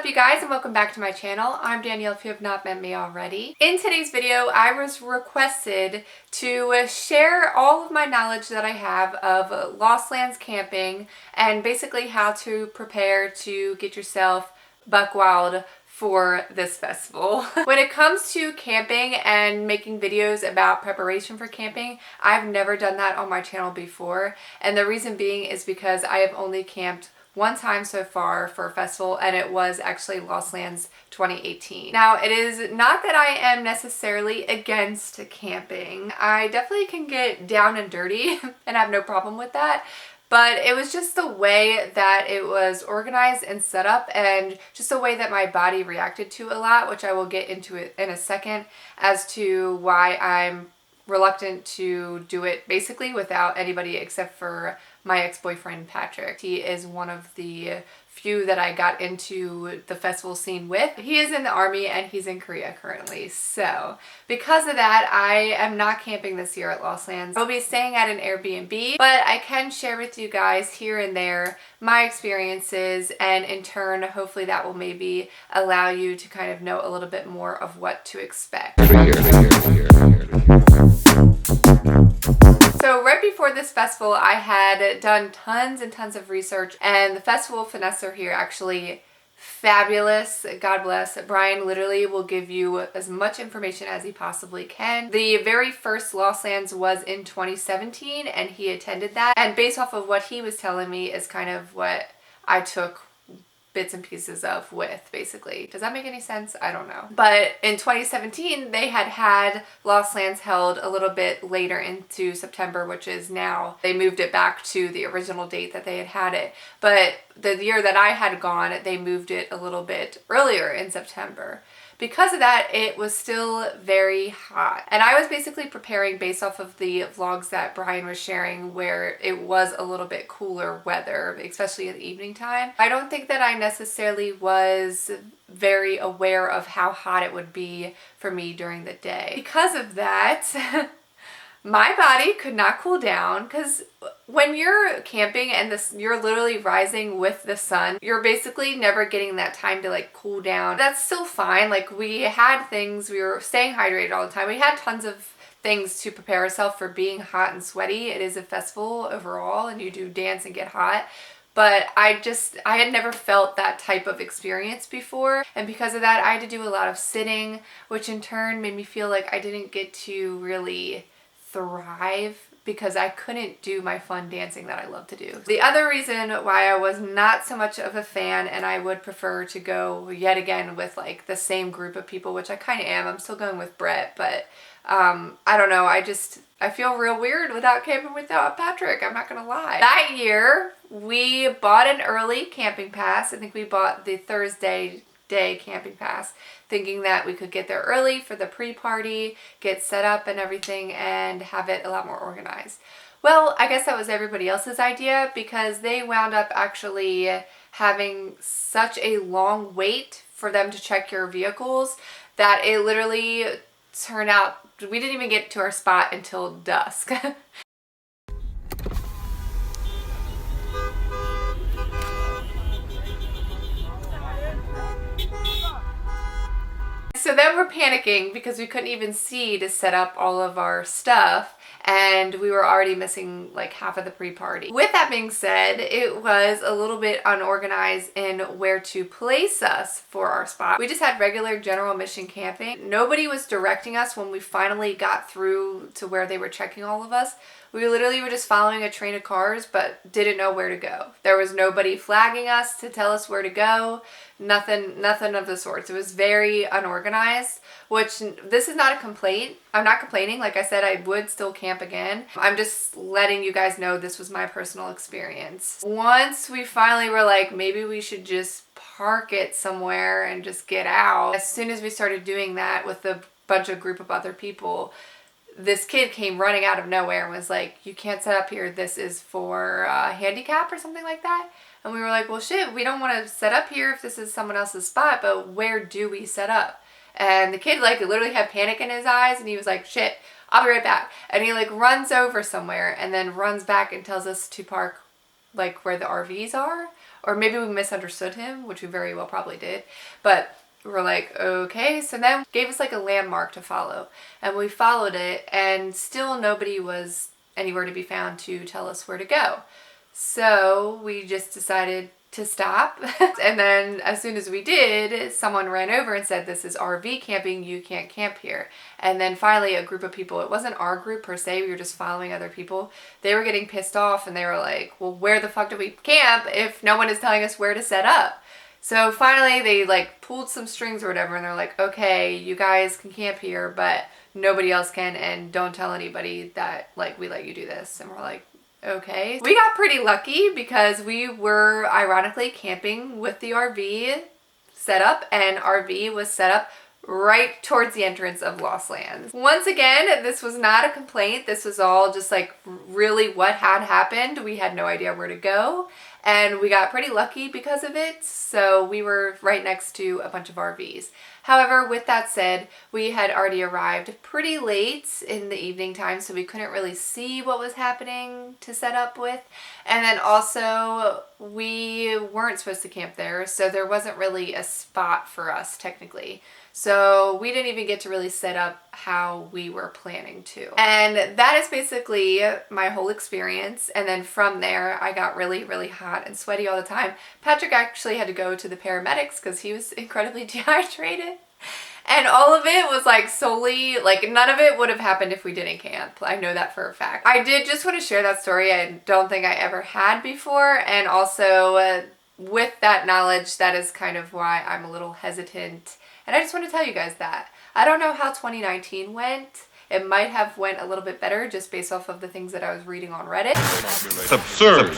up, you guys, and welcome back to my channel. I'm Danielle, if you have not met me already. In today's video, I was requested to share all of my knowledge that I have of Lost Lands camping and basically how to prepare to get yourself buck wild for this festival. When it comes to camping and making videos about preparation for camping, I've never done that on my channel before, and the reason being is because I have only camped one time so far for a festival, and it was actually Lost Lands 2018. Now, it is not that I am necessarily against camping. I definitely can get down and dirty and have no problem with that. But it was just the way that it was organized and set up, and just the way that my body reacted to a lot, which I will get into it in a second, as to why I'm reluctant to do it basically without anybody except for my ex-boyfriend Patrick. He is one of the few that I got into the festival scene with. He is in the army and he's in Korea currently. So because of that, I am not camping this year at Lost Lands. I'll be staying at an Airbnb, but I can share with you guys here and there my experiences, and in turn, hopefully that will maybe allow you to kind of know a little bit more of what to expect. So right before this festival, I had done tons and tons of research, and the festival finesser here actually fabulous. God bless. Brian literally will give you as much information as he possibly can. The very first Lost Lands was in 2017 and he attended that, and based off of what he was telling me is kind of what I took bits and pieces of with, basically. Does that make any sense? I don't know. But in 2017, they had Lost Lands held a little bit later into September, which is now. They moved it back to the original date that they had it. But the year that I had gone, they moved it a little bit earlier in September. Because of that, it was still very hot. And I was basically preparing based off of the vlogs that Brian was sharing, where it was a little bit cooler weather, especially in the evening time. I don't think that I necessarily was very aware of how hot it would be for me during the day. Because of that, my body could not cool down, because when you're camping and you're literally rising with the sun, you're basically never getting that time to like cool down. That's still fine. Like, we had things, we were staying hydrated all the time. We had tons of things to prepare ourselves for being hot and sweaty. It is a festival overall and you do dance and get hot. But I had never felt that type of experience before. And because of that, I had to do a lot of sitting, which in turn made me feel like I didn't get to really thrive, because I couldn't do my fun dancing that I love to do. The other reason why I was not so much of a fan, and I would prefer to go yet again with like the same group of people, which I kind of am. I'm still going with Brett, but I don't know. I feel real weird without camping without Patrick. I'm not gonna lie. That year, we bought an early camping pass. I think we bought the Thursday day camping pass, thinking that we could get there early for the pre-party, get set up and everything, and have it a lot more organized. Well, I guess that was everybody else's idea, because they wound up actually having such a long wait for them to check your vehicles that it literally turned out we didn't even get to our spot until dusk. So then we're panicking because we couldn't even see to set up all of our stuff, and we were already missing like half of the pre-party. With that being said, it was a little bit unorganized in where to place us for our spot. We just had regular general admission camping. Nobody was directing us when we finally got through to where they were checking all of us. We literally were just following a train of cars, but didn't know where to go. There was nobody flagging us to tell us where to go. Nothing of the sorts. It was very unorganized, which this is not a complaint. I'm not complaining. Like I said, I would still camp again. I'm just letting you guys know this was my personal experience. Once we finally were like, maybe we should just park it somewhere and just get out. As soon as we started doing that with a group of other people, this kid came running out of nowhere and was like, you can't set up here. This is for handicap or something like that. And we were like, well, shit, we don't want to set up here if this is someone else's spot, but where do we set up? And the kid like literally had panic in his eyes, and he was like, shit, I'll be right back. And he like runs over somewhere and then runs back and tells us to park like where the RVs are or maybe we misunderstood him, which we very well probably did. But we're like, okay. So then gave us like a landmark to follow, and we followed it, and still nobody was anywhere to be found to tell us where to go. So we just decided to stop. And then as soon as we did, someone ran over and said, this is RV camping, you can't camp here. And then finally a group of people, it wasn't our group per se, we were just following other people. They were getting pissed off and they were like, well, where the fuck do we camp if no one is telling us where to set up? So finally they like pulled some strings or whatever, and they're like, okay, you guys can camp here, but nobody else can, and don't tell anybody that like we let you do this. And we're like, okay. We got pretty lucky because we were ironically camping with the RV set up, and RV was set up right towards the entrance of Lost Lands. Once again, this was not a complaint. This was all just like really what had happened. We had no idea where to go, and we got pretty lucky because of it. So we were right next to a bunch of RVs. However, with that said, we had already arrived pretty late in the evening time, so we couldn't really see what was happening to set up with. And then also, we weren't supposed to camp there, so there wasn't really a spot for us technically. So we didn't even get to really set up how we were planning to. And that is basically my whole experience. And then from there, I got really, really hot and sweaty all the time. Patrick actually had to go to the paramedics because he was incredibly dehydrated. And all of it was like solely, like none of it would have happened if we didn't camp. I know that for a fact. I did just want to share that story. I don't think I ever had before. And also with that knowledge, that is kind of why I'm a little hesitant. And I just want to tell you guys that. I don't know how 2019 went. It might have went a little bit better just based off of the things that I was reading on Reddit. Absurd.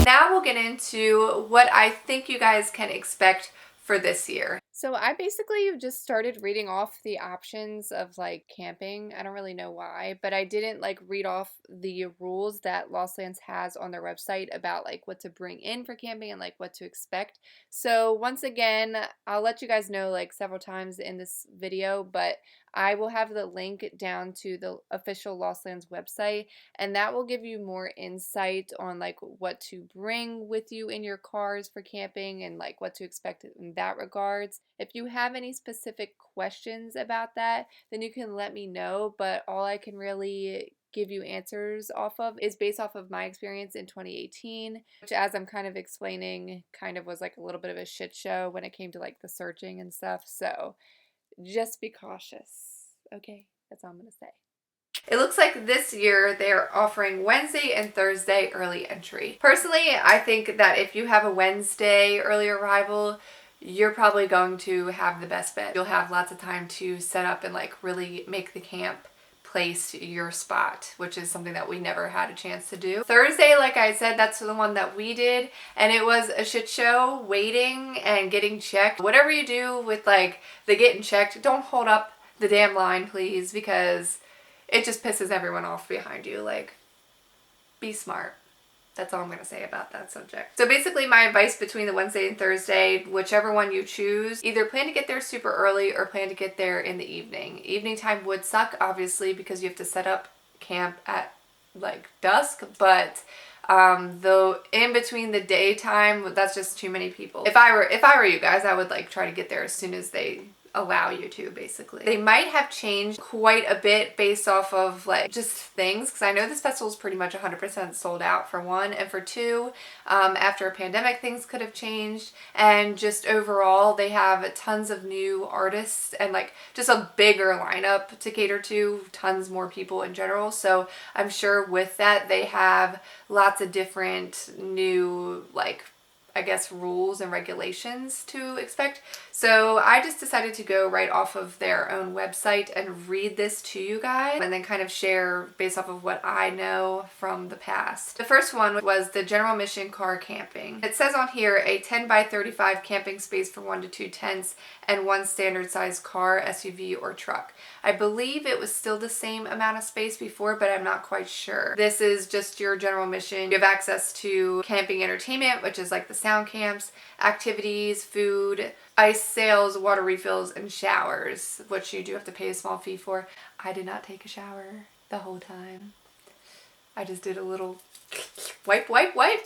Now we'll get into what I think you guys can expect for this year. So I basically just started reading off the options of like camping. I don't really know why, but I didn't like read off the rules that Lost Lands has on their website about like what to bring in for camping and like what to expect. So once again, I'll let you guys know like several times in this video, but I will have the link down to the official Lost Lands website, and that will give you more insight on like what to bring with you in your cars for camping and like what to expect in that regards. If you have any specific questions about that, then you can let me know, but all I can really give you answers off of is based off of my experience in 2018, which, as I'm kind of explaining, kind of was like a little bit of a shit show when it came to like the searching and stuff. So just be cautious, okay? That's all I'm gonna say. It looks like this year they're offering Wednesday and Thursday early entry. Personally, I think that if you have a Wednesday early arrival, you're probably going to have the best bet. You'll have lots of time to set up and like really make the camp place your spot, which is something that we never had a chance to do. Thursday, like I said, that's the one that we did, and it was a shit show waiting and getting checked. Whatever you do with like the getting checked, don't hold up the damn line, please, because it just pisses everyone off behind you. Like, be smart. That's all I'm going to say about that subject. So basically my advice between the Wednesday and Thursday, whichever one you choose, either plan to get there super early or plan to get there in the evening. Evening time would suck, obviously, because you have to set up camp at like dusk, but though in between the daytime, that's just too many people. If I were you guys, I would like try to get there as soon as they allow you to, basically. They might have changed quite a bit based off of like just things, because I know this festival is pretty much 100% sold out, for one, and for two, after a pandemic things could have changed, and just overall they have tons of new artists and like just a bigger lineup to cater to, tons more people in general. So I'm sure with that they have lots of different new like I guess rules and regulations to expect. So I just decided to go right off of their own website and read this to you guys and then kind of share based off of what I know from the past. The first one was the general mission car camping. It says on here a 10 by 35 camping space for 1 to 2 tents and 1 standard size car, SUV, or truck. I believe it was still the same amount of space before, but I'm not quite sure. This is just your general mission. You have access to camping entertainment, which is like the sound camps, activities, food, ice sails, water refills, and showers, which you do have to pay a small fee for. I did not take a shower the whole time. I just did a little wipe,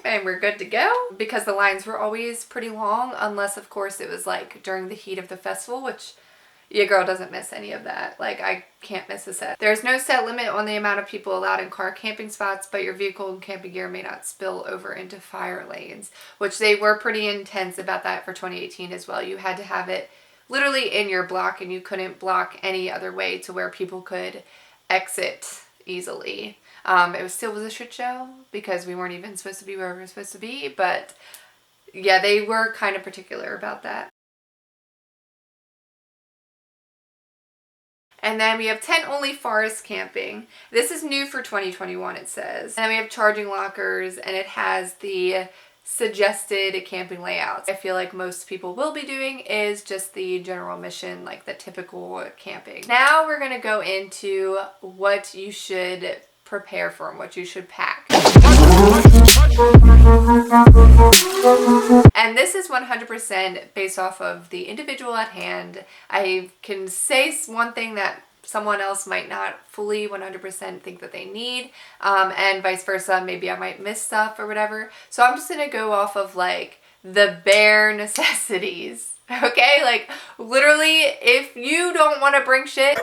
and we're good to go. Because the lines were always pretty long, unless of course it was like during the heat of the festival, which your girl doesn't miss any of that. Like, I can't miss a set. There's no set limit on the amount of people allowed in car camping spots, but your vehicle and camping gear may not spill over into fire lanes, which they were pretty intense about that for 2018 as well. You had to have it literally in your block, and you couldn't block any other way to where people could exit easily. It still was a shit show because we weren't even supposed to be where we were supposed to be, but yeah, they were kind of particular about that. And then we have tent only forest camping. This is new for 2021, it says. And then we have charging lockers, and it has the suggested camping layouts. I feel like most people will be doing is just the general mission, like the typical camping. Now we're gonna go into what you should prepare for and what you should pack. And this is 100% based off of the individual at hand. I can say one thing that someone else might not fully 100% think that they need, and vice versa. Maybe I might miss stuff or whatever. So I'm just gonna go off of like the bare necessities. Okay, like literally, if you don't want to bring shit,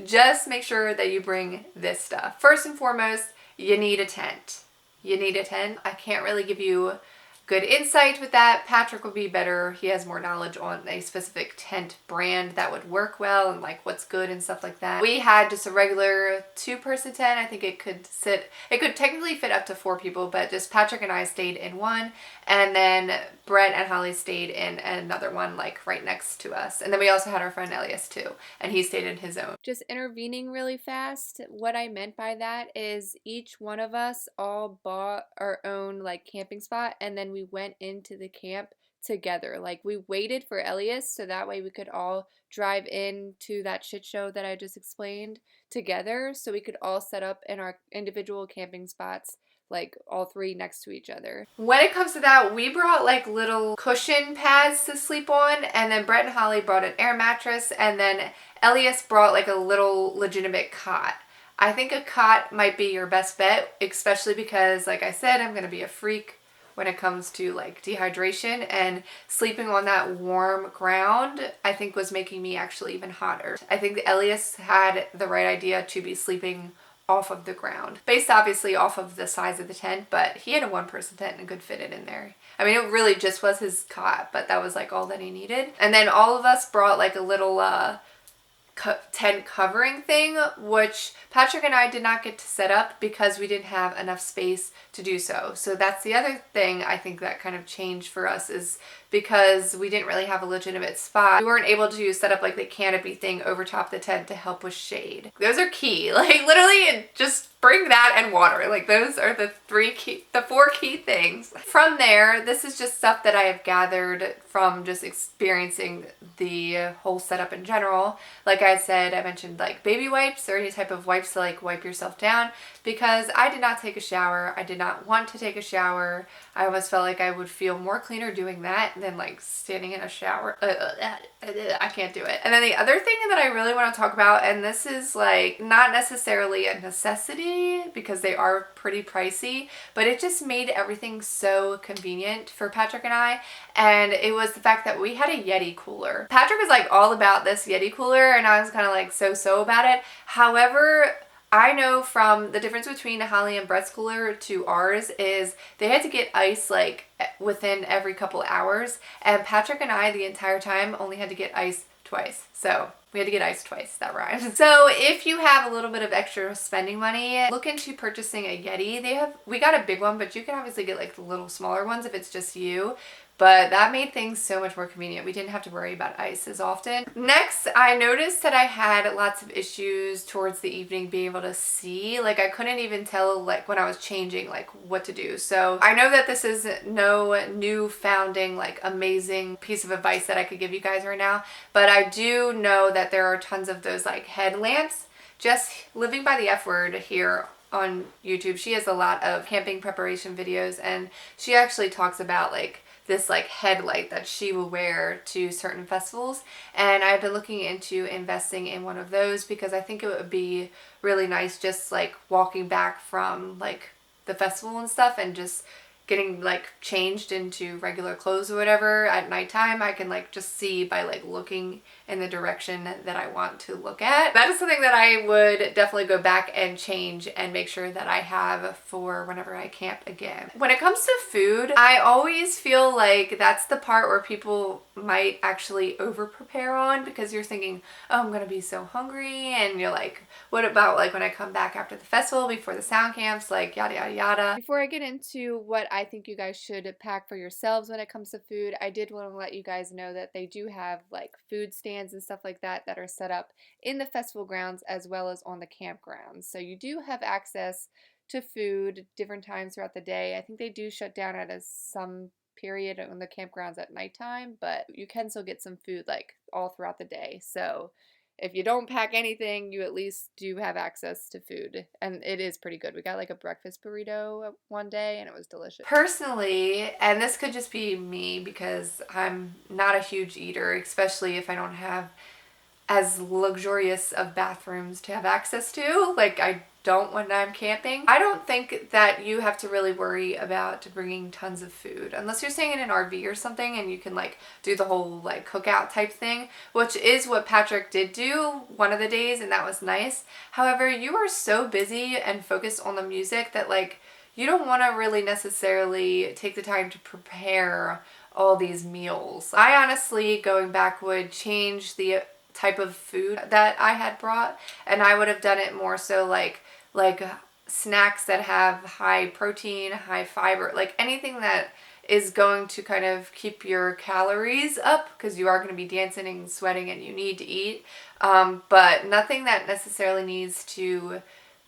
just make sure that you bring this stuff. First and foremost, you need a tent. You need a tent. I can't really give you good insight with that. Patrick would be better. He has more knowledge on a specific tent brand that would work well and like what's good and stuff like that. We had just a regular 2-person tent. I think it could technically fit up to 4 people, but just Patrick and I stayed in one, and then Brett and Holly stayed in another one like right next to us. And then we also had our friend Elias too, and he stayed in his own. Just intervening really fast, what I meant by that is each one of us all bought our own like camping spot, and then we went into the camp together. Like, we waited for Elias so that way we could all drive into that shit show that I just explained together, so we could all set up in our individual camping spots, like all 3 next to each other. When it comes to that, we brought like little cushion pads to sleep on, and then Brett and Holly brought an air mattress, and then Elias brought like a little legitimate cot. I think a cot might be your best bet, especially because, like I said, I'm gonna be a freak when it comes to like dehydration, and sleeping on that warm ground I think was making me actually even hotter. I think that Elias had the right idea to be sleeping off of the ground, based obviously off of the size of the tent, but he had a 1-person tent and could fit it in there. I mean, it really just was his cot, but that was like all that he needed. And then all of us brought like a little tent covering thing, which Patrick and I did not get to set up because we didn't have enough space to do so. So that's the other thing I think that kind of changed for us, is because we didn't really have a legitimate spot. We weren't able to set up like the canopy thing over top the tent to help with shade. Those are key. Like literally just bring that and water. Like those are the 4 key things. From there, this is just stuff that I have gathered from just experiencing the whole setup in general. Like I said, I mentioned like baby wipes or any type of wipes to like wipe yourself down, because I did not take a shower. I did not want to take a shower. I always felt like I would feel more cleaner doing that than like standing in a shower. I can't do it. And then the other thing that I really want to talk about, and this is like not necessarily a necessity because they are pretty pricey, but it just made everything so convenient for Patrick and I, and it was the fact that we had a Yeti cooler. Patrick was like all about this Yeti cooler, and I was kind of like so about it. However, I know from the difference between Holly and Brett's cooler to ours is they had to get ice like within every couple hours, and Patrick and I the entire time only had to get ice twice. So we had to get ice twice. That rhymes. So if you have a little bit of extra spending money, look into purchasing a Yeti. We got a big one, but you can obviously get like the little smaller ones if it's just you. But that made things so much more convenient. We didn't have to worry about ice as often. Next, I noticed that I had lots of issues towards the evening being able to see. Like I couldn't even tell like when I was changing like what to do. So I know that this is no new-founding like amazing piece of advice that I could give you guys right now, but I do know that there are tons of those like headlamps. Just living by the F word here on YouTube, she has a lot of camping preparation videos, and she actually talks about like this like headlight that she will wear to certain festivals, and I've been looking into investing in one of those because I think it would be really nice just like walking back from like the festival and stuff and just getting like changed into regular clothes or whatever at nighttime. I can like just see by like looking in the direction that I want to look at. That is something that I would definitely go back and change and make sure that I have for whenever I camp again. When it comes to food, I always feel like that's the part where people might actually over prepare on, because you're thinking, oh, I'm gonna be so hungry, and you're like, what about like when I come back after the festival, before the sound camps, like yada yada yada. Before I get into what I think you guys should pack for yourselves when it comes to food, I did want to let you guys know that they do have like food stands and stuff like that that are set up in the festival grounds as well as on the campgrounds. So you do have access to food different times throughout the day. I think they do shut down at some period on the campgrounds at nighttime, but you can still get some food like all throughout the day. So if you don't pack anything, you at least do have access to food, and it is pretty good. We got like a breakfast burrito one day and it was delicious. Personally, and this could just be me because I'm not a huge eater, especially if I don't have as luxurious of bathrooms to have access to, like I don't when I'm camping. I don't think that you have to really worry about bringing tons of food unless you're staying in an RV or something and you can like do the whole like cookout type thing, which is what Patrick did do one of the days, and that was nice. However, you are so busy and focused on the music that like you don't want to really necessarily take the time to prepare all these meals. I honestly, going back, would change the type of food that I had brought, and I would have done it more so like snacks that have high protein, high fiber, like anything that is going to kind of keep your calories up, because you are going to be dancing and sweating and you need to eat, but nothing that necessarily needs to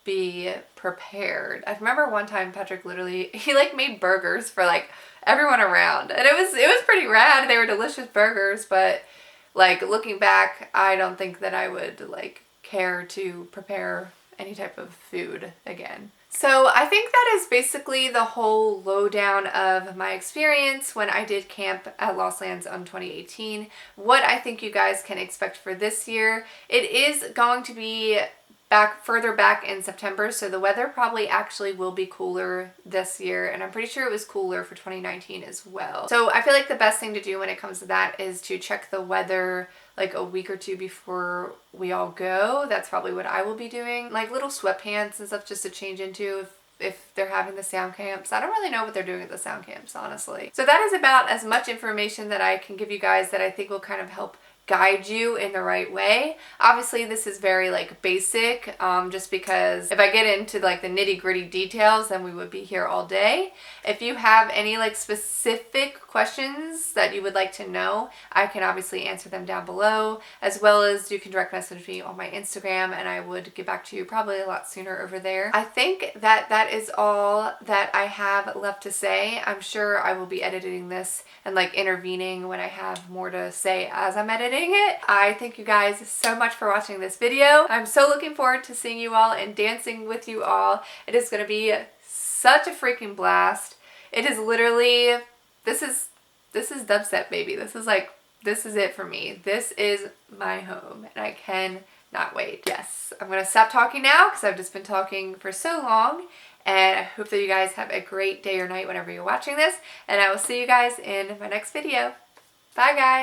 be prepared. I remember one time Patrick literally, he like made burgers for like everyone around, and it was pretty rad. They were delicious burgers, but like looking back, I don't think that I would like care to prepare any type of food again. So I think that is basically the whole lowdown of my experience when I did camp at Lost Lands on 2018. What I think you guys can expect for this year. It is going to be further back in September, so the weather probably actually will be cooler this year, and I'm pretty sure it was cooler for 2019 as well. So I feel like the best thing to do when it comes to that is to check the weather like a week or two before we all go. That's probably what I will be doing, like little sweatpants and stuff just to change into if they're having the sound camps. I don't really know what they're doing at the sound camps, honestly. So that is about as much information that I can give you guys that I think will kind of help guide you in the right way. Obviously this is very like basic, just because if I get into like the nitty-gritty details then we would be here all day. If you have any like specific questions that you would like to know, I can obviously answer them down below, as well as you can direct message me on my Instagram and I would get back to you probably a lot sooner over there. I think that that is all that I have left to say. I'm sure I will be editing this and like intervening when I have more to say as I'm editing it. I thank you guys so much for watching this video. I'm so looking forward to seeing you all and dancing with you all. It is going to be such a freaking blast. It is literally, this is dubstep, baby. This is it for me. This is my home and I cannot wait. Yes, I'm going to stop talking now because I've just been talking for so long, and I hope that you guys have a great day or night whenever you're watching this, and I will see you guys in my next video. Bye guys.